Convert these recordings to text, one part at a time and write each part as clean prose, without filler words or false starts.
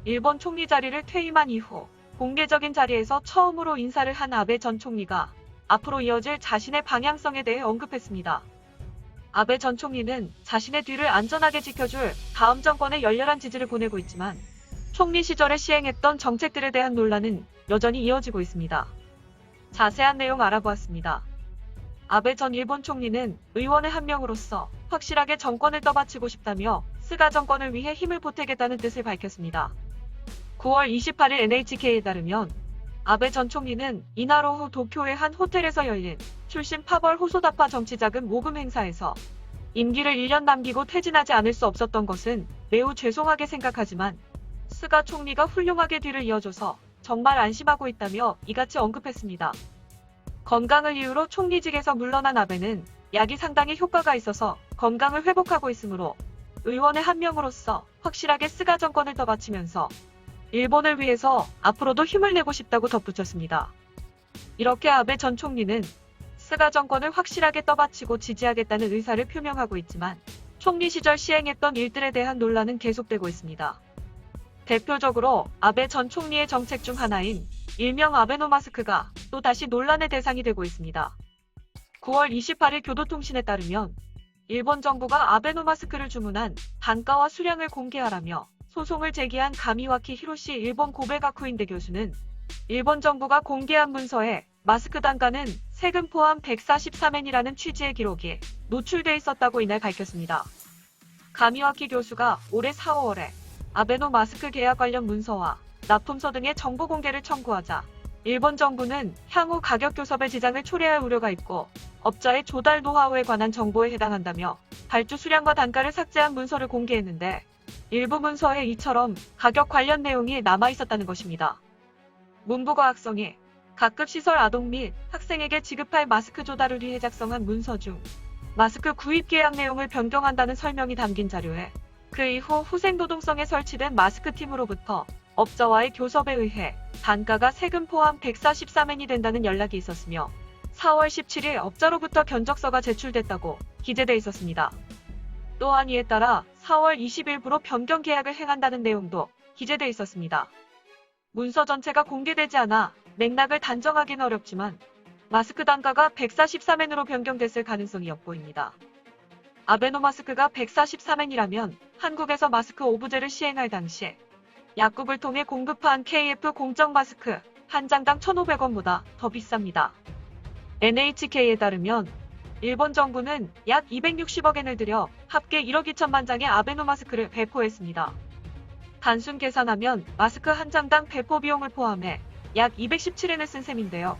일본 총리 자리를 퇴임한 이후 공개적인 자리에서 처음으로 인사를 한 아베 전 총리가 앞으로 이어질 자신의 방향성에 대해 언급했습니다. 아베 전 총리는 자신의 뒤를 안전하게 지켜줄 다음 정권에 열렬한 지지를 보내고 있지만 총리 시절에 시행했던 정책들에 대한 논란은 여전히 이어지고 있습니다. 자세한 내용 알아보았습니다. 아베 전 일본 총리는 의원의 한 명으로서 확실하게 정권을 떠받치고 싶다며 스가 정권을 위해 힘을 보태겠다는 뜻을 밝혔습니다. 9월 28일 NHK에 따르면 아베 전 총리는 이날 오후 도쿄의 한 호텔에서 열린 출신 파벌 호소다파 정치자금 모금 행사에서 임기를 1년 남기고 퇴진하지 않을 수 없었던 것은 매우 죄송하게 생각하지만 스가 총리가 훌륭하게 뒤를 이어줘서 정말 안심하고 있다며 이같이 언급했습니다. 건강을 이유로 총리직에서 물러난 아베는 약이 상당히 효과가 있어서 건강을 회복하고 있으므로 의원의 한 명으로서 확실하게 스가 정권을 떠받치면서 일본을 위해서 앞으로도 힘을 내고 싶다고 덧붙였습니다. 이렇게 아베 전 총리는 스가 정권을 확실하게 떠받치고 지지하겠다는 의사를 표명하고 있지만 총리 시절 시행했던 일들에 대한 논란은 계속되고 있습니다. 대표적으로 아베 전 총리의 정책 중 하나인 일명 아베노마스크가 또다시 논란의 대상이 되고 있습니다. 9월 28일 교도통신에 따르면 일본 정부가 아베노마스크를 주문한 단가와 수량을 공개하라며 소송을 제기한 가미와키 히로시 일본 고베가쿠인대 교수는 일본 정부가 공개한 문서에 마스크 단가는 세금 포함 143엔이라는 취지의 기록이 노출돼 있었다고 이날 밝혔습니다. 가미와키 교수가 올해 4월에 아베노 마스크 계약 관련 문서와 납품서 등의 정보 공개를 청구하자 일본 정부는 향후 가격 교섭에 지장을 초래할 우려가 있고 업자의 조달 노하우에 관한 정보에 해당한다며 발주 수량과 단가를 삭제한 문서를 공개했는데 일부 문서에 이처럼 가격 관련 내용이 남아있었다는 것입니다. 문부과학성이 각급 시설 아동 및 학생에게 지급할 마스크 조달을 위해 작성한 문서 중 마스크 구입 계약 내용을 변경한다는 설명이 담긴 자료에 그 이후 후생노동성에 설치된 마스크팀으로부터 업자와의 교섭에 의해 단가가 세금 포함 143엔이 된다는 연락이 있었으며 4월 17일 업자로부터 견적서가 제출됐다고 기재돼 있었습니다. 또한 이에 따라 4월 20일부로 변경 계약을 행한다는 내용도 기재돼 있었습니다. 문서 전체가 공개되지 않아 맥락을 단정하기는 어렵지만 마스크 단가가 143엔으로 변경됐을 가능성이 엿보입니다. 아베노마스크가 143엔이라면 한국에서 마스크 오브제를 시행할 당시 약국을 통해 공급한 KF 공적 마스크 한 장당 1,500원보다 더 비쌉니다. NHK에 따르면 일본 정부는 약 260억엔을 들여 합계 1억 2천만 장의 아베노 마스크를 배포했습니다. 단순 계산하면 마스크 한 장당 배포 비용을 포함해 약 217엔을 쓴 셈인데요.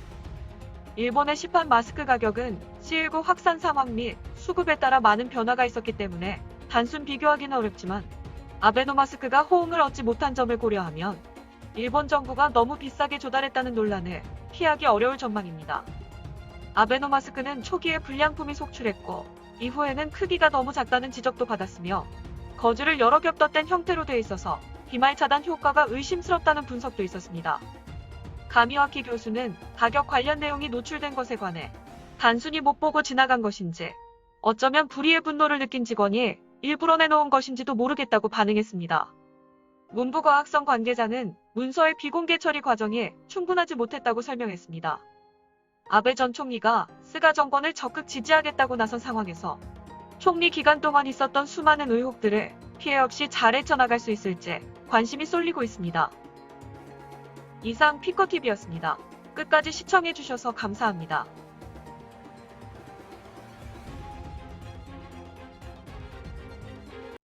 일본의 시판 마스크 가격은 C19 확산 상황 및 수급에 따라 많은 변화가 있었기 때문에 단순 비교하기는 어렵지만 아베노 마스크가 호응을 얻지 못한 점을 고려하면 일본 정부가 너무 비싸게 조달했다는 논란을 피하기 어려울 전망입니다. 아베노 마스크는 초기에 불량품이 속출했고 이후에는 크기가 너무 작다는 지적도 받았으며 거즈를 여러 겹 덧댄 형태로 돼 있어서 비말 차단 효과가 의심스럽다는 분석도 있었습니다. 가미와키 교수는 가격 관련 내용이 노출된 것에 관해 단순히 못 보고 지나간 것인지 어쩌면 불의의 분노를 느낀 직원이 일부러 내놓은 것인지도 모르겠다고 반응했습니다. 문부과학성 관계자는 문서의 비공개 처리 과정이 충분하지 못했다고 설명했습니다. 아베 전 총리가 스가 정권을 적극 지지하겠다고 나선 상황에서 총리 기간 동안 있었던 수많은 의혹들을 피해 없이 잘 헤쳐나갈 수 있을지 관심이 쏠리고 있습니다. 이상 피커TV였습니다. 끝까지 시청해주셔서 감사합니다.